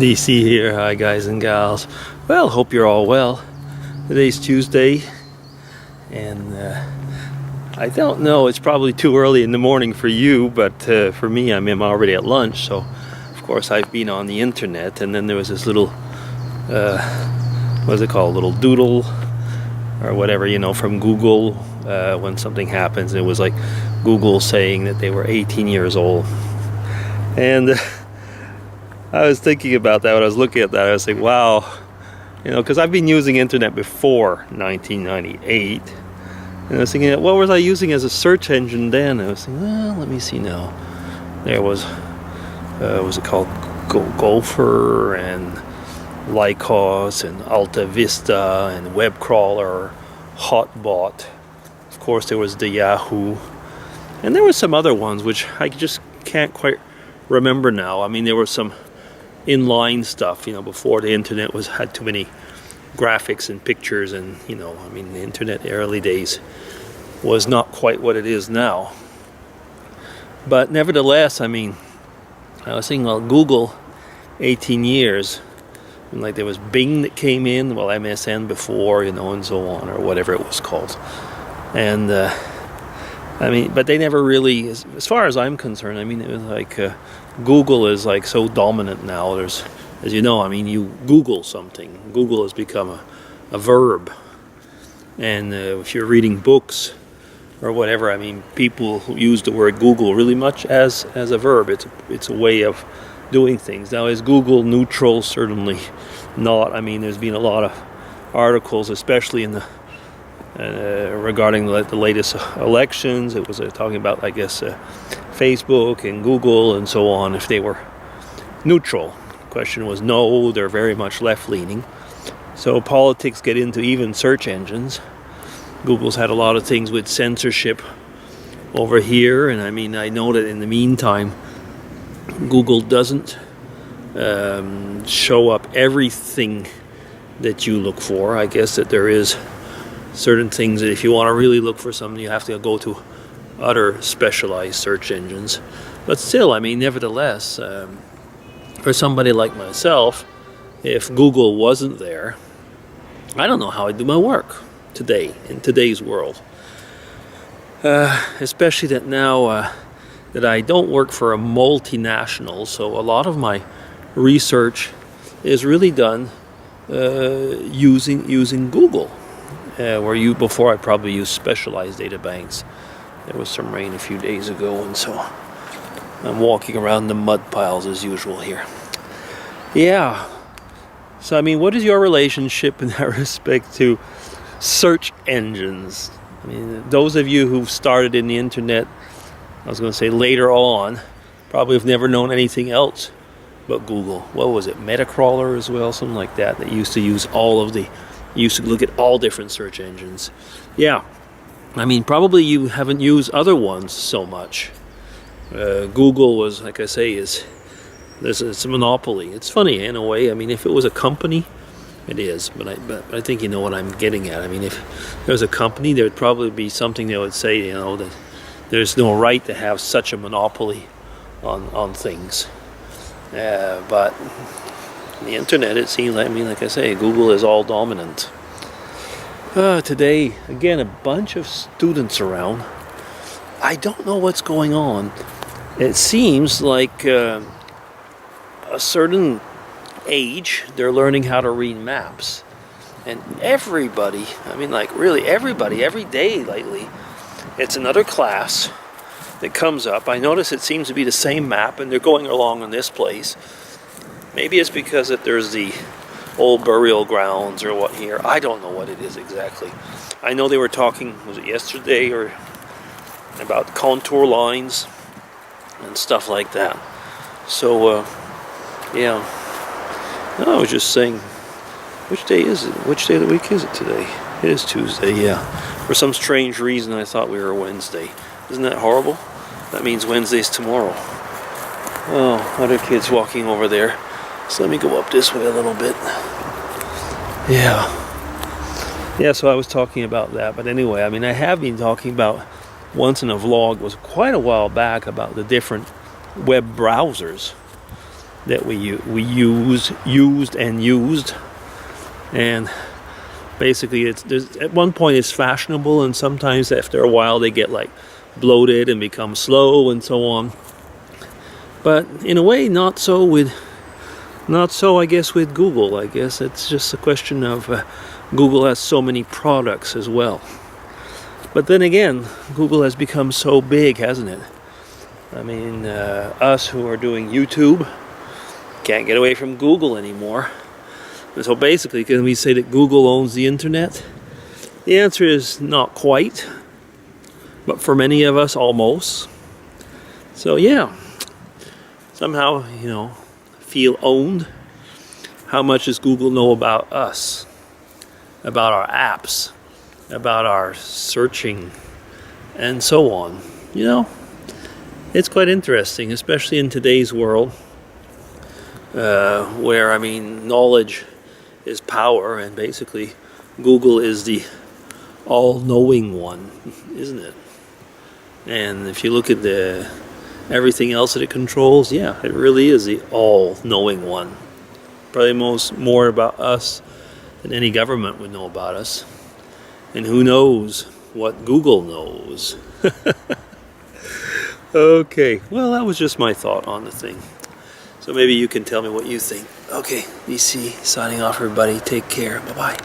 DC here. Hi guys and gals. Well, hope you're all well. Today's Tuesday and I don't know, it's probably too early in the morning for you, but for me I'm already at lunch, so of course I've been on the internet, and then there was this little what's it called, little doodle or whatever, you know, from Google when something happens. It was like Google saying that they were 18 years old, and I was thinking about that when I was looking at that. I was like, wow, you know, because I've been using internet before 1998, and I was thinking, what was I using as a search engine then? I was thinking, well, let me see now. There was it called Gopher and Lycos and Alta Vista and Web Crawler, Hotbot. Of course, there was the Yahoo, and there were some other ones which I just can't quite remember now. I mean, there were some inline stuff, you know, before the internet had too many graphics and pictures, and you know, I mean, the internet early days was not quite what it is now. But nevertheless, I mean, I was thinking, well, Google, 18 years, and like there was Bing that came in, well, MSN before, you know, and so on, or whatever it was called. And I mean, but they never really, as far as I'm concerned, I mean, it was like Google is like so dominant now. There's, as you know, I mean, you Google something, Google has become a verb. And if you're reading books or whatever, I mean, people use the word Google really much as a verb. It's a way of doing things. Now, is Google neutral? Certainly not. I mean, there's been a lot of articles, especially in the regarding the latest elections. It was talking about, I guess, Facebook and Google and so on, if they were neutral. The question was no, they're very much left-leaning. So politics get into even search engines. Google's had a lot of things with censorship over here, and I mean, I know that in the meantime, Google doesn't show up everything that you look for. I guess that there is certain things that if you want to really look for something, you have to go to other specialized search engines. But still, I mean, nevertheless, for somebody like myself, if Google wasn't there, I don't know how I'd do my work today, in today's world. Especially that now that I don't work for a multinational, so a lot of my research is really done using Google. Where before I probably used specialized data banks. There was some rain a few days ago, and so I'm walking around the mud piles as usual here. Yeah. So I mean, what is your relationship in that respect to search engines? I mean, those of you who've started in the internet, I was going to say later on, probably have never known anything else but Google. What was it? Metacrawler as well, something like that. That used to use used to look at all different search engines. Yeah, I mean, probably you haven't used other ones so much. Google was, like I say, it's a monopoly. It's funny in a way. I mean, if it was a company, it is. But I think you know what I'm getting at. I mean, if there was a company, there would probably be something that would say, you know, that there's no right to have such a monopoly on things. But the internet, it seems like, I mean, like I say, Google is all dominant. Today, again, a bunch of students around. I don't know what's going on. It seems like a certain age, they're learning how to read maps. And everybody, I mean, like really everybody, every day lately, it's another class that comes up. I notice it seems to be the same map, and they're going along in this place. Maybe it's because that there's the old burial grounds or what here. I don't know what it is exactly. I know they were talking, was it yesterday, or about contour lines and stuff like that. So, yeah. No, I was just saying, which day is it? Which day of the week is it today? It is Tuesday, yeah. For some strange reason, I thought we were Wednesday. Isn't that horrible? That means Wednesday's tomorrow. Oh, other kids walking over there. So let me go up this way a little bit. Yeah, so I was talking about that. But anyway, I mean, I have been talking about, once in a vlog, was quite a while back, about the different web browsers. that we used and used. And basically, at one point it's fashionable, and sometimes after a while they get like bloated and become slow and so on. But in a way, not so, I guess, with Google. I guess it's just a question of Google has so many products as well. But then again, Google has become so big, hasn't it? I mean, us who are doing YouTube can't get away from Google anymore. And so basically, can we say that Google owns the internet? The answer is not quite, but for many of us, almost. So yeah, somehow, feel owned. How much does Google know about us? About our apps? About our searching? And so on. It's quite interesting, especially in today's world, where, knowledge is power, and basically Google is the all-knowing one, isn't it? And if you look at everything else that it controls, yeah, it really is the all-knowing one. Probably more about us than any government would know about us. And who knows what Google knows. Okay, well, that was just my thought on the thing. So maybe you can tell me what you think. Okay, BC signing off, everybody. Take care. Bye-bye.